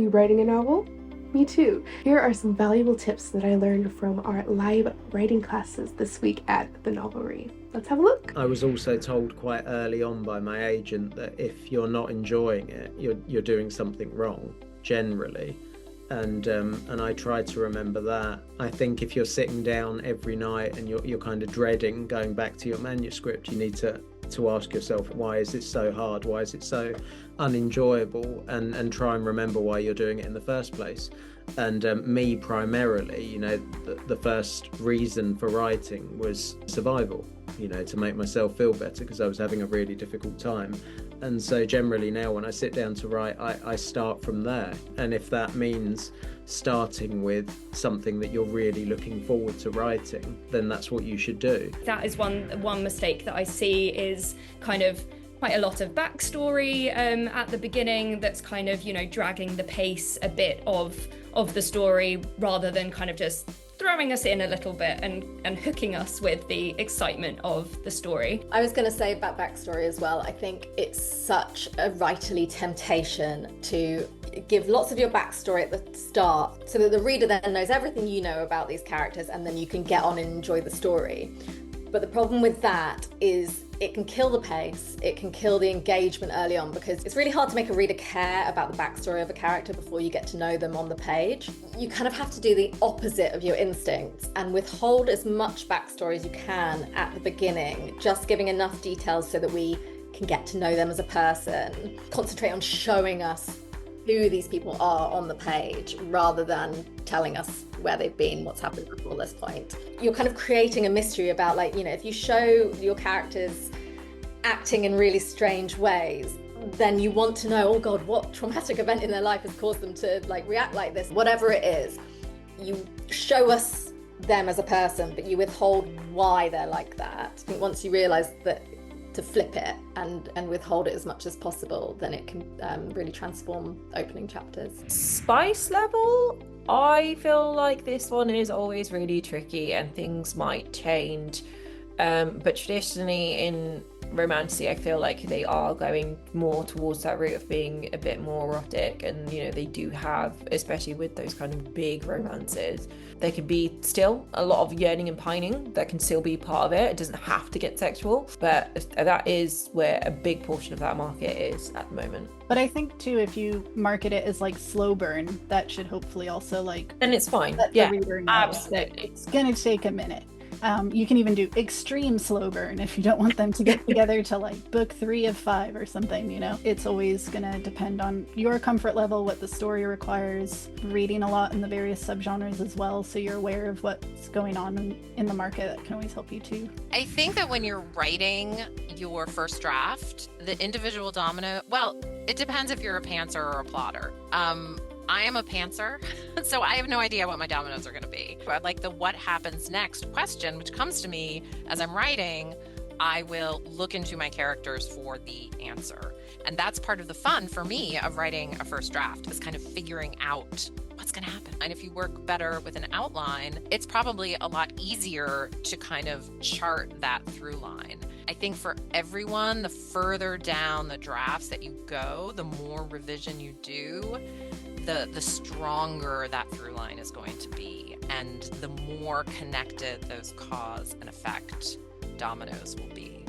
you writing a novel? Me too. Here are some valuable tips that I learned from our live writing classes this week at the Novelry. Let's have a look. I was also told quite early on by my agent that if you're not enjoying it, you're doing something wrong, generally. And I try to remember that. I think if you're sitting down every night and you're kind of dreading going back to your manuscript, you need to ask yourself, why is it so hard? Why is it so unenjoyable? And try and remember why you're doing it in the first place. And me primarily, the first reason for writing was survival, to make myself feel better because I was having a really difficult time. And so generally now when I sit down to write, I start from there. And if that means starting with something that you're really looking forward to writing, then that's what you should do. That is one mistake that I see, is kind of quite a lot of backstory at the beginning that's kind of, dragging the pace a bit of the story, rather than kind of just throwing us in a little bit and hooking us with the excitement of the story. I was going to say about backstory as well. I think it's such a writerly temptation to give lots of your backstory at the start so that the reader then knows everything you know about these characters, and then you can get on and enjoy the story. But the problem with that is it can kill the pace, it can kill the engagement early on, because it's really hard to make a reader care about the backstory of a character before you get to know them on the page. You kind of have to do the opposite of your instincts and withhold as much backstory as you can at the beginning, just giving enough details so that we can get to know them as a person. Concentrate on showing us who these people are on the page, rather than telling us where they've been, what's happened before this point. You're kind of creating a mystery about, if you show your characters acting in really strange ways, then you want to know, oh God, what traumatic event in their life has caused them to react like this? Whatever it is, you show us them as a person, but you withhold why they're like that. I think once you realize that, to flip it and withhold it as much as possible, then it can really transform opening chapters. Spice level, I feel like this one is always really tricky and things might change. But traditionally in Romantasy, I feel like they are going more towards that route of being a bit more erotic, and they do have, especially with those kind of big romances, there can be still a lot of yearning and pining that can still be part of it. It doesn't have to get sexual, but that is where a big portion of that market is at the moment. But I think too, if you market it as slow burn, that should hopefully also then it's fine. let the reader know absolutely. that it's gonna take a minute. You can even do extreme slow burn if you don't want them to get together to book 3 of 5 or something, It's always gonna depend on your comfort level, what the story requires, reading a lot in the various subgenres as well, so you're aware of what's going on in the market. That can always help you too. I think that when you're writing your first draft, the individual domino, well, it depends if you're a pantser or a plotter. I am a pantser, so I have no idea what my dominoes are going to be. But the what happens next question, which comes to me as I'm writing, I will look into my characters for the answer. And that's part of the fun for me of writing a first draft, is kind of figuring out what's going to happen. And if you work better with an outline, it's probably a lot easier to kind of chart that through line. I think for everyone, the further down the drafts that you go, the more revision you do, the stronger that through line is going to be, and the more connected those cause and effect dominoes will be.